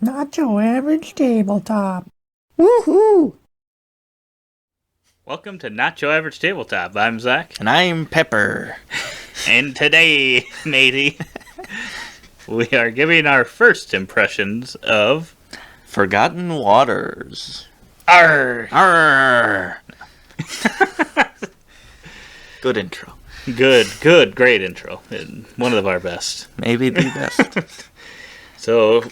Not your average tabletop. Woohoo! Welcome to Not Your Average Tabletop. I'm Zach. And I'm Pepper. And today, matey, we are giving our first impressions of Forgotten Waters. Arr! Arr! Good intro. Good, great intro. And one of our best. Maybe the best. So,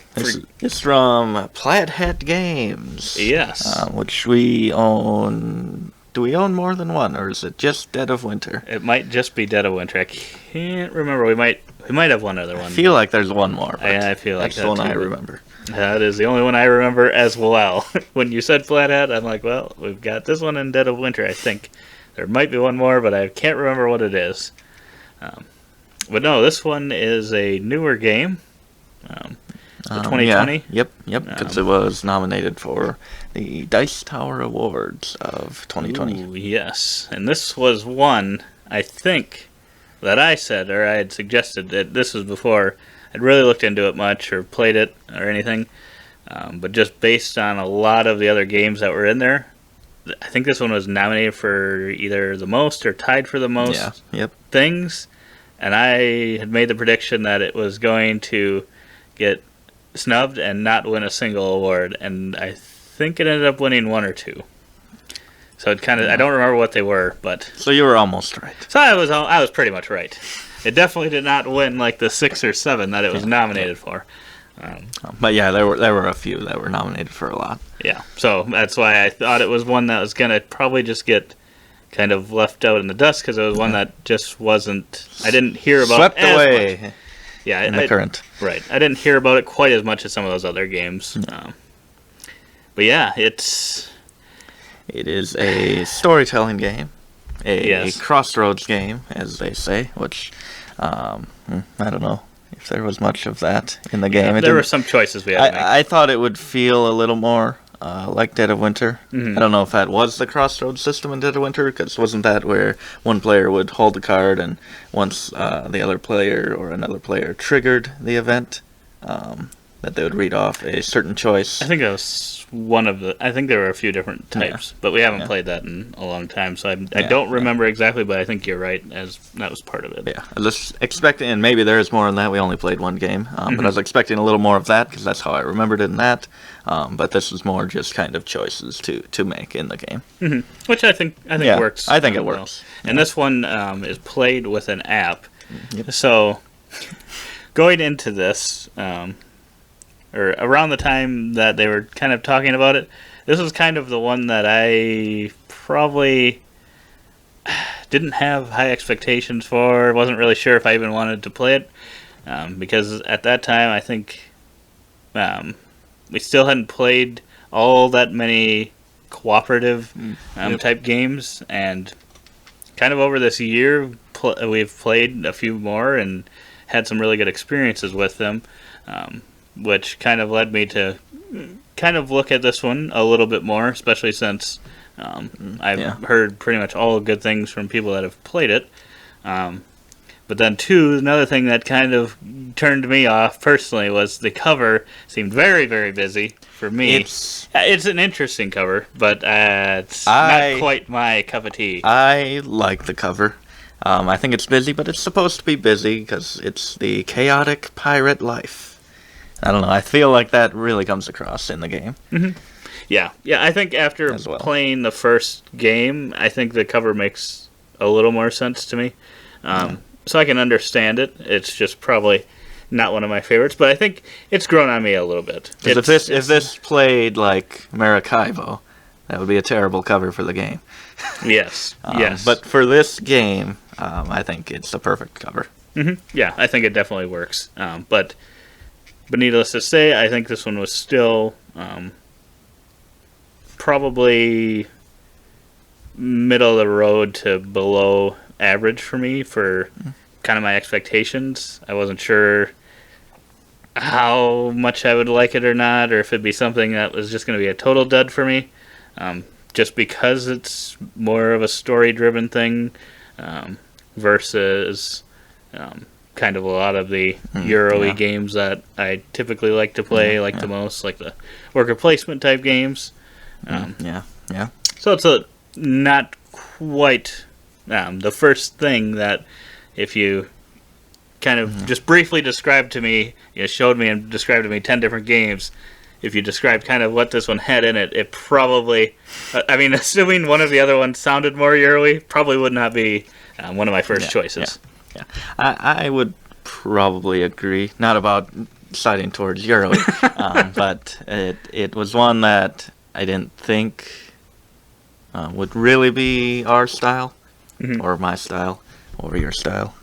It's from Plaid Hat Games. yes. Which we own. Do we own more than one, or is it just Dead of Winter? It might just be Dead of Winter. I can't remember. We might have one other one. I feel like there's one more. But I feel like that's the one too. I remember. That is the only one I remember as well. When you said Plaid Hat, I'm like, well, we've got this one in Dead of Winter, I think. There might be one more, but I can't remember what it is. But no, this one is a newer game. 2020. Yeah. Yep. Because it was nominated for the Dice Tower Awards of 2020. Ooh, yes. And this was one, I think, that I said, or I had suggested that this was before I'd really looked into it much or played it or anything. But just based on a lot of the other games that were in there, I think this one was nominated for either the most or tied for the most things. And I had made the prediction that it was going to get snubbed and not win a single award. And I think it ended up winning one or two. So it kind of, I don't remember what they were, but... So you were almost right. So I was pretty much right. It definitely did not win like the 6 or 7 that it was nominated for. But yeah, there were a few that were nominated for a lot. Yeah, so that's why I thought it was one that was going to probably just get kind of left out in the dust because it was one that just wasn't... I didn't hear about Swept as away much. Yeah, in the current. Right. I didn't hear about it quite as much as some of those other games. But yeah, It is a storytelling game. A crossroads game, as they say, which... I don't know if there was much of that in the game. There were some choices we had to make. I thought it would feel a little more like Dead of Winter. Mm-hmm. I don't know if that was the crossroads system in Dead of Winter, because wasn't that where one player would hold the card, and once the other player or another player triggered the event, that they would read off a certain choice? I think that was one of the... I think there were a few different types, but we haven't played that in a long time, so I don't remember exactly, but I think you're right, as that was part of it. Yeah, I was expecting, and maybe there is more in that. We only played one game, but I was expecting a little more of that, because that's how I remembered it in that. But this is more just kind of choices to make in the game. Mm-hmm. Which I think works. I think it works. Well. And this one is played with an app. Yep. So, going into this... or around the time that they were kind of talking about it, this was kind of the one that I probably didn't have high expectations for, wasn't really sure if I even wanted to play it, because at that time I think we still hadn't played all that many cooperative type games, and kind of over this year we've played a few more and had some really good experiences with them. Which kind of led me to kind of look at this one a little bit more, especially since I've heard pretty much all good things from people that have played it. But then, another thing that kind of turned me off personally was the cover seemed very, very busy for me. It's an interesting cover, but it's not quite my cup of tea. I like the cover. I think it's busy, but it's supposed to be busy because it's the chaotic pirate life. I don't know. I feel like that really comes across in the game. Mm-hmm. Yeah. I think after playing the first game, I think the cover makes a little more sense to me. So I can understand it. It's just probably not one of my favorites, but I think it's grown on me a little bit. If this played like Maracaibo, that would be a terrible cover for the game. Yes. Yes. But for this game, I think it's the perfect cover. Mm-hmm. Yeah, I think it definitely works. But needless to say, I think this one was still probably middle of the road to below average for me for kind of my expectations. I wasn't sure how much I would like it or not, or if it'd be something that was just going to be a total dud for me. Just because it's more of a story-driven thing versus kind of a lot of the Euro-y yeah. games that I typically like to play, the most, like the worker placement type games. Yeah. So it's not quite the first thing that if you kind of just briefly described to me, showed me and described to me 10 different games, if you described kind of what this one had in it, it probably, assuming one of the other ones sounded more Euro-y, probably would not be one of my first choices. Yeah. I would probably agree. Not about siding towards Euro, but it was one that I didn't think would really be our style, or my style, or your style.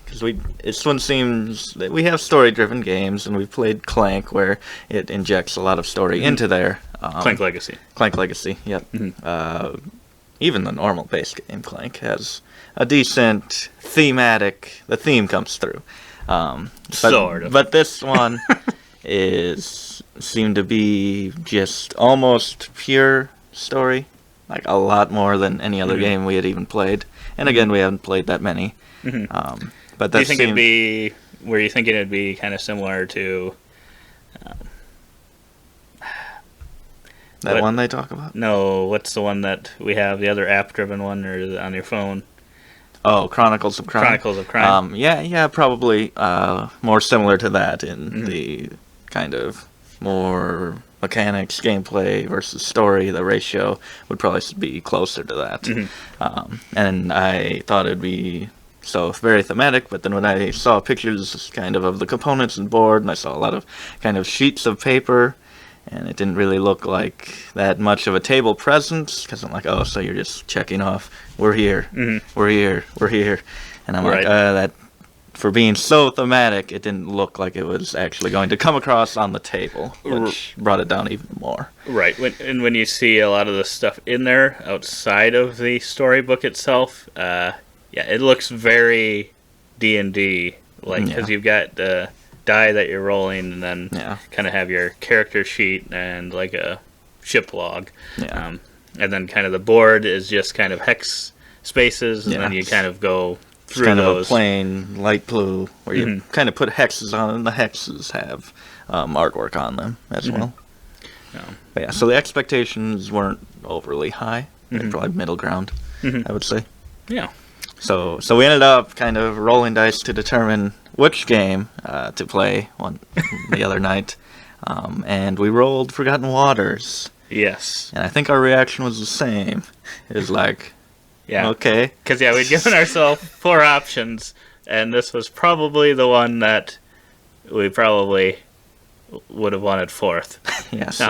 Because this one seems that we have story-driven games, and we've played Clank, where it injects a lot of story into there. Clank Legacy. Clank Legacy, yep. Even the normal base game Clank has a decent thematic. The theme comes through. Sort of. But this one seemed to be just almost pure story, like a lot more than any other game we had even played. And again, we haven't played that many. But Do you think it'd be? Were you thinking it'd be kind of similar to that one they talk about? No, what's the one that we have? The other app-driven one, or is it on your phone? Oh, Chronicles of Crime. Chronicles of Crime. Yeah, probably more similar to that in the kind of more mechanics, gameplay versus story. The ratio would probably be closer to that. And I thought it'd be very thematic, but then when I saw pictures kind of the components and board, and I saw a lot of kind of sheets of paper, and it didn't really look like that much of a table presence, because I'm like, oh, so you're just checking off, we're here, we're here, and I'm like, that for being so thematic, it didn't look like it was actually going to come across on the table, which brought it down even more. Right, when you see a lot of the stuff in there outside of the storybook itself, it looks very D&D, because you've got the die that you're rolling, and then kind of have your character sheet and like a ship log. And then kind of the board is just kind of hex spaces, and then you kind of go through kind those. Of a plain light blue, where you kind of put hexes on, and the hexes have artwork on them as well. But so the expectations weren't overly high. They're probably middle ground, I would say. Yeah. So we ended up kind of rolling dice to determine which game to play the other night, and we rolled Forgotten Waters. Yes. And I think our reaction was the same. It was like, okay. Because, we'd given ourselves 4 options, and this was probably the one that we probably would have wanted 4th. Yes,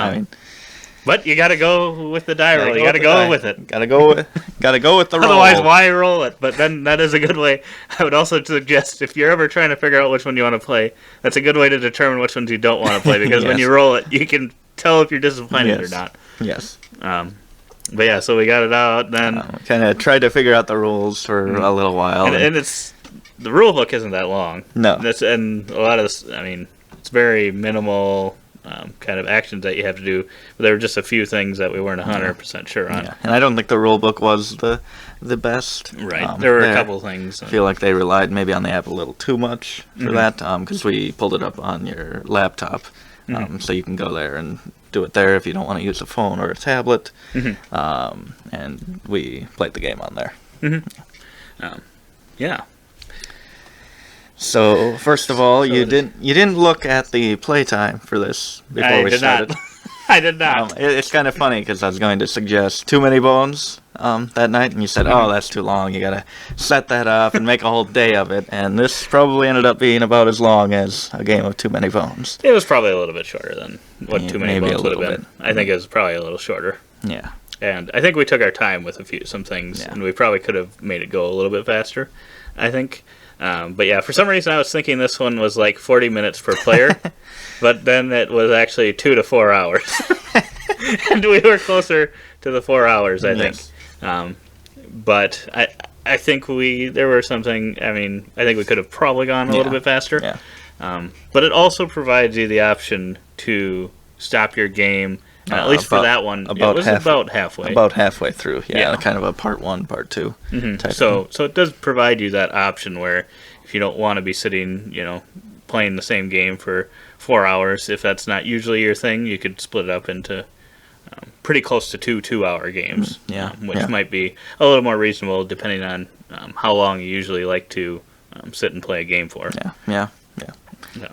but you gotta go with the die roll. You gotta go with it. Gotta go with the roll. Otherwise, why roll it? But then that is a good way. I would also suggest if you're ever trying to figure out which one you want to play, that's a good way to determine which ones you don't want to play. Because when you roll it, you can tell if you're disappointed or not. Yes. But so we got it out. Then kind of tried to figure out the rules for a little while. And it's the rule book isn't that long. No. And a lot of this, it's very minimal. Kind of actions that you have to do, but there were just a few things that we weren't 100% sure on. Yeah. And I don't think the rule book was the best. Right. There were a couple things. I feel like they relied maybe on the app a little too much for that, because we pulled it up on your laptop, so you can go there and do it there if you don't want to use a phone or a tablet, and we played the game on there. Yeah. So first of all, you didn't look at the playtime for this before we started. I did not. It's kind of funny because I was going to suggest Too Many Bones that night, and you said, "Oh, that's too long. You gotta set that up and make a whole day of it." And this probably ended up being about as long as a game of Too Many Bones. It was probably a little bit shorter than what Too Many Bones would have been. I think it was probably a little shorter. Yeah. And I think we took our time with some things, and we probably could have made it go a little bit faster, I think. But for some reason I was thinking this one was like 40 minutes per player, but then it was actually 2 to 4 hours. And we were closer to the 4 hours, I think. But I think there were something, I think we could have probably gone a little bit faster. Yeah. But it also provides you the option to stop your game At least for that one, it was about halfway. About halfway through, Yeah. kind of a part 1, part 2. Type So it does provide you that option where if you don't want to be sitting, playing the same game for 4 hours, if that's not usually your thing, you could split it up into pretty close to 2 2-hour games. Which might be a little more reasonable depending on how long you usually like to sit and play a game for. Yeah. So.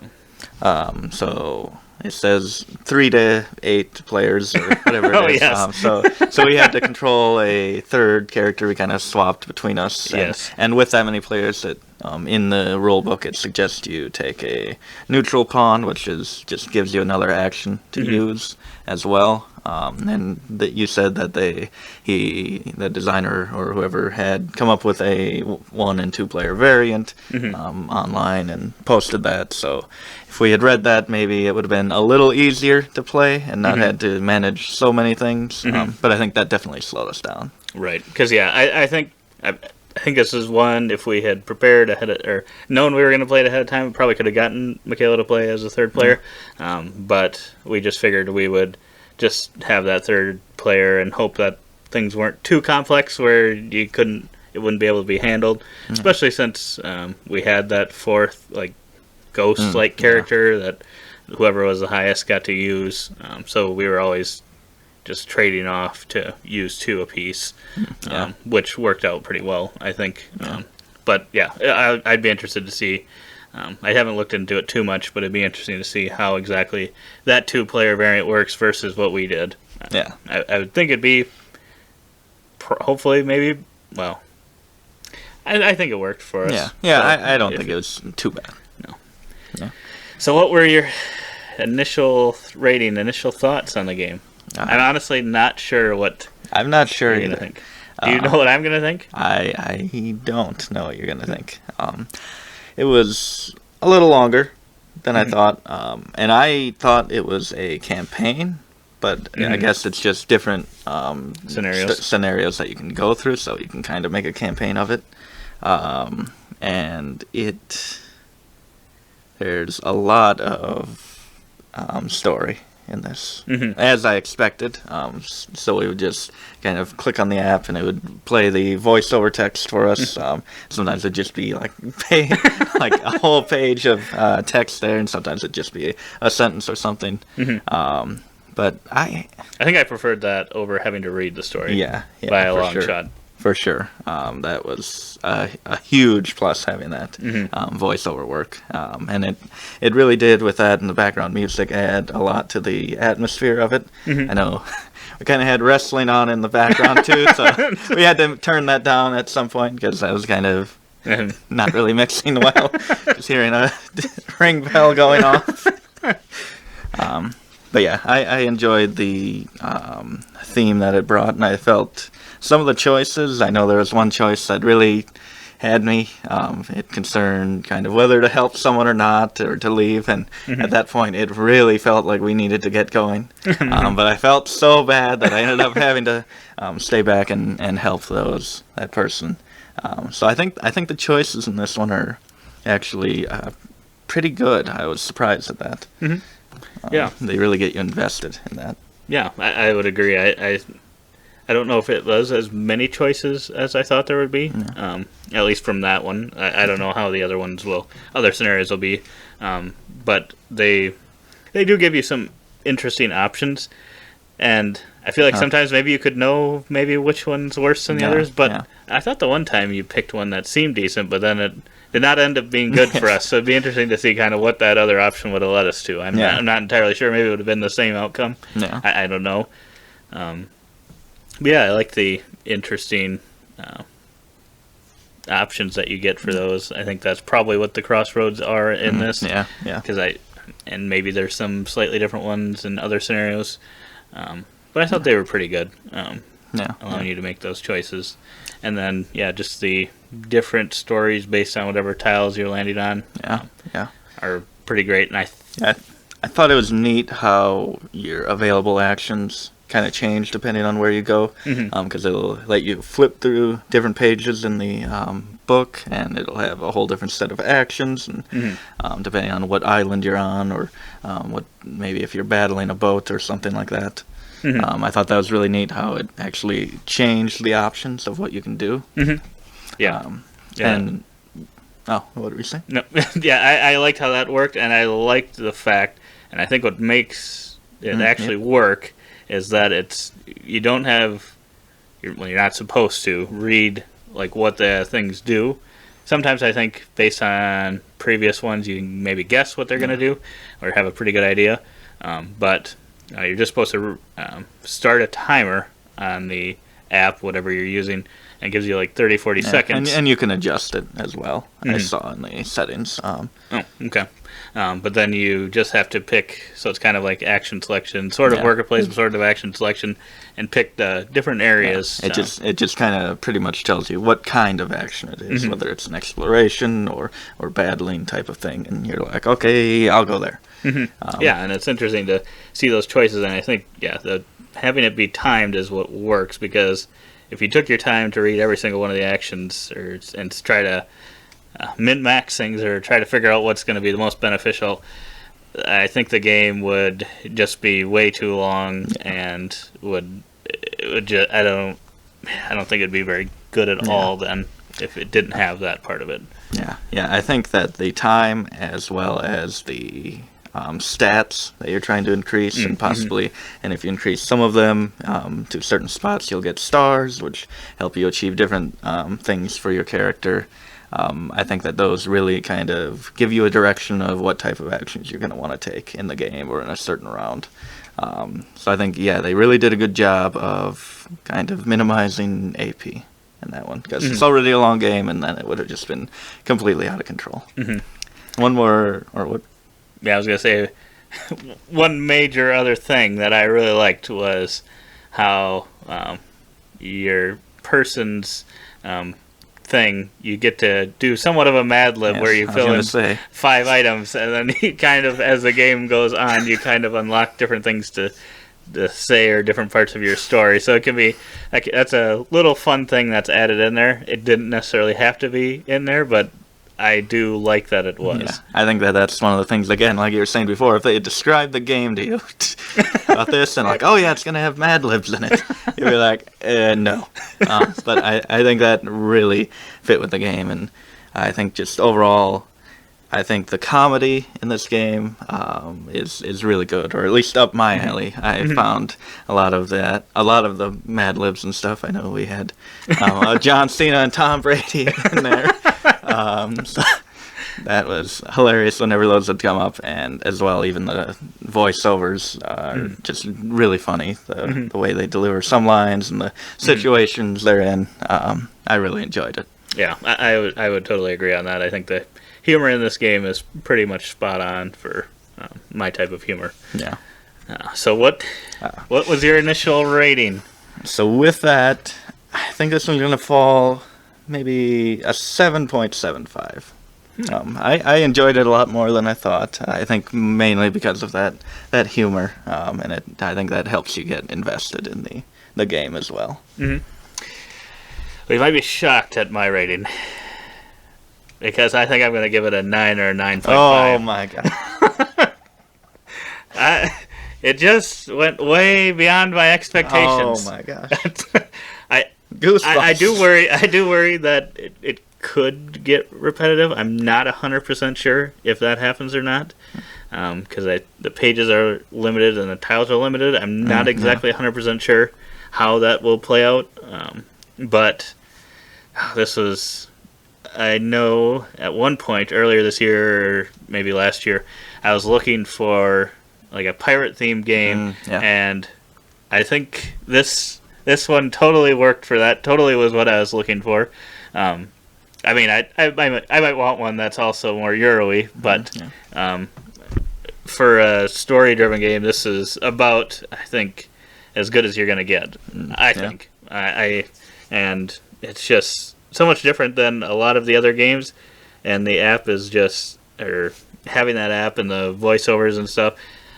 So it says 3 to 8 players or whatever Oh, it is. yes. So we had to control a third character. We kind of swapped between us. Yes. And with that many players, that in the rule book it suggests you take a neutral pawn, which just gives you another action to use as well. And that you said that the designer or whoever had come up with a 1 and 2 player variant online and posted that. So if we had read that, maybe it would have been a little easier to play and not had to manage so many things. But I think that definitely slowed us down. Right, because I think this is one. If we had prepared ahead or known we were going to play it ahead of time, we probably could have gotten Michaela to play as a third player. But we just figured we would just have that third player and hope that things weren't too complex where it wouldn't be able to be handled. Especially since we had that fourth ghost character that whoever was the highest got to use. So we were always just trading off to use 2 apiece, which worked out pretty well, I think. But yeah, I'd be interested to see. I haven't looked into it too much, but it'd be interesting to see how exactly that 2-player variant works versus what we did. I would think it'd be hopefully maybe I think it worked for us. I don't think it was too bad. No. So what were your initial thoughts on the game? I'm honestly not sure what I'm not sure you're either. Gonna think. Do you know what I'm going to think? I don't know what you're going to think. It was a little longer than I thought, and I thought it was a campaign, but I guess it's just different scenarios that you can go through, so you can kind of make a campaign of it. And there's a lot of story in this, as I expected. So we would just kind of click on the app, and it would play the voiceover text for us. Sometimes it'd just be like a whole page of text there, and sometimes it'd just be a sentence or something. But I think I preferred that over having to read the story. By a long shot. For sure. That was a huge plus, having that voiceover work. And it really did, with that and the background music, add a lot to the atmosphere of it. I know we kind of had wrestling on in the background, too, so we had to turn that down at some point because I was kind of not really mixing well. Just hearing a ring bell going off. But yeah, I enjoyed the theme that it brought, and I felt some of the choices. I know there was one choice that really had me. It concerned kind of whether to help someone or not, or to leave, and at that point it really felt like we needed to get going. But I felt so bad that I ended up having to stay back and help that person. So I think the choices in this one are actually pretty good. I was surprised at that. They really get you invested in that. Yeah, I would agree. I don't know if it was as many choices as I thought there would be. At least from that one. I don't know how the other scenarios will be. But they do give you some interesting options, and I feel like sometimes maybe you could know maybe which one's worse than the others. But I thought the one time you picked one that seemed decent, but then it did not end up being good for us. So it'd be interesting to see kind of what that other option would have led us to. I'm not entirely sure. Maybe it would have been the same outcome. I don't know. But yeah, I like the interesting options that you get for those. I think that's probably what the crossroads are in this. And maybe there's some slightly different ones in other scenarios. But I thought they were pretty good. Allowing you to make those choices. And then, just the different stories based on whatever tiles you're landing on are pretty great. And I thought it was neat how your available actions kind of change depending on where you go, because it'll let you flip through different pages in the book, and it'll have a whole different set of actions, and depending on what island you're on, or what maybe if you're battling a boat or something like that. Mm-hmm. I thought that was really neat how it actually changed the options of what you can do. Mm-hmm. Yeah. Yeah. And what were you saying? No, yeah, I liked how that worked, and I liked the fact, and I think what makes it actually work is that you don't have, you're not supposed to read like what the things do. Sometimes I think based on previous ones, you can maybe guess what they're going to do, or have a pretty good idea. But you're just supposed to start a timer on the app, whatever you're using, and it gives you like 30, 40 seconds. And you can adjust it as well. I saw in the settings. Okay. But then you just have to pick, so it's kind of like action selection, sort of worker placement, sort of action selection, and pick the different areas. Yeah. It just kind of pretty much tells you what kind of action it is, whether it's an exploration or battling type of thing, and you're like, okay, I'll go there. Yeah, and it's interesting to see those choices, and I think, having it be timed is what works, because if you took your time to read every single one of the actions and try to min-max things or try to figure out what's going to be the most beneficial, I think the game would just be way too long and I don't think it'd be very good at all then if it didn't have that part of it. Yeah, I think that the time as well as the stats that you're trying to increase, and possibly, and if you increase some of them to certain spots, you'll get stars, which help you achieve different things for your character. I think that those really kind of give you a direction of what type of actions you're going to want to take in the game or in a certain round. So I think, they really did a good job of kind of minimizing AP in that one, because it's already a long game, and then it would have just been completely out of control. One more, or what? Yeah, I was going to say, one major other thing that I really liked was how your person's thing, you get to do somewhat of a Mad Lib where you fill in 5 items, and then you kind of, as the game goes on, you kind of unlock different things to say, or different parts of your story. So it can be, like, that's a little fun thing that's added in there. It didn't necessarily have to be in there, but I do like that it was. Yeah, I think that's one of the things, again, like you were saying before, if they had described the game to you about this and like, oh yeah, it's going to have Mad Libs in it, you'd be like, no. But I think that really fit with the game, and I think just overall, I think the comedy in this game is really good, or at least up my alley. I found a lot of the Mad Libs and stuff. I know we had John Cena and Tom Brady in there. So that was hilarious whenever those would come up, and as well, even the voiceovers are just really funny. The way they deliver some lines and the situations they're in, I really enjoyed it. Yeah, I would totally agree on that. I think the humor in this game is pretty much spot on for my type of humor. Yeah. So what was your initial rating? So with that, I think this one's going to fall maybe a 7.75. I enjoyed it a lot more than I thought. I think mainly because of that humor, and I think that helps you get invested in the game as well. Well, you might be shocked at my rating, because I think I'm going to give it a 9 or a 9.5. Oh my god. It just went way beyond my expectations. Oh my gosh. Goosebumps. I do worry that it could get repetitive. I'm not 100% sure if that happens or not, because the pages are limited and the tiles are limited. I'm not exactly 100% sure how that will play out, but this was... I know at one point earlier this year, or maybe last year, I was looking for like a pirate-themed game, and I think this one totally worked for that. Totally was what I was looking for. I mean, I might want one that's also more Euro-y, but for a story-driven game, this is about, I think, as good as you're going to get. I think. And it's just so much different than a lot of the other games, and the app is just, or having that app and the voiceovers and stuff,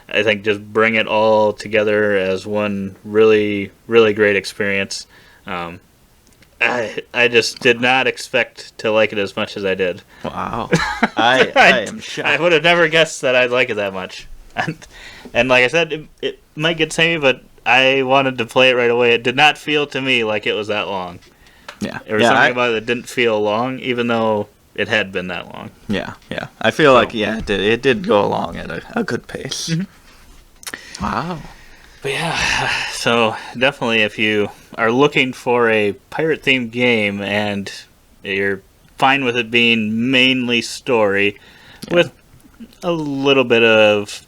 I think just bring it all together as one really, really great experience. I just did not expect to like it as much as I did. Wow. I am shocked. I would have never guessed that I'd like it that much. And like I said, it might get samey, but I wanted to play it right away. It did not feel to me like it was that long. Yeah. There was something about it that didn't feel long, even though it had been that long. Yeah. I feel like it did go along at a good pace. Mm-hmm. Wow. But yeah, so definitely if you are looking for a pirate-themed game and you're fine with it being mainly story with a little bit of...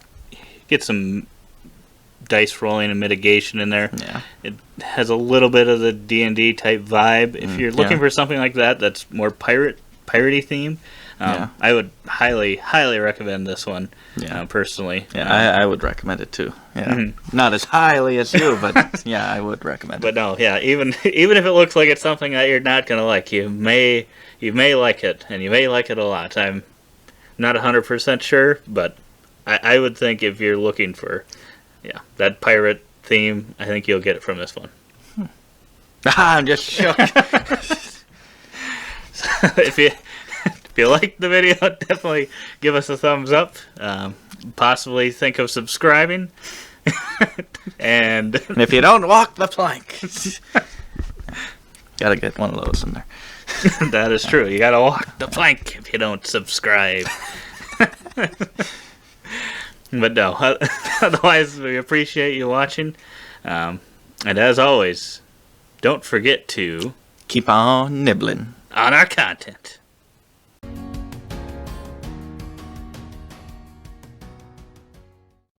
get some dice rolling and mitigation in there. Yeah. It has a little bit of the D&D type vibe. If you're looking for something like that that's more piratey theme, I would highly recommend this one. Personally. I would recommend it too. Not as highly as you, but I would recommend it. But no, even if it looks like it's something that you're not gonna like, you may like it, and you may like it a lot. I'm not 100% sure, but I would think if you're looking for that pirate theme, I think you'll get it from this one. I'm just shook. If you like the video, definitely give us a thumbs up. Possibly think of subscribing. and if you don't walk the plank, gotta get one of those in there. That is true. You gotta walk the plank if you don't subscribe. But no, otherwise we appreciate you watching. And as always, don't forget to keep on nibbling on our content.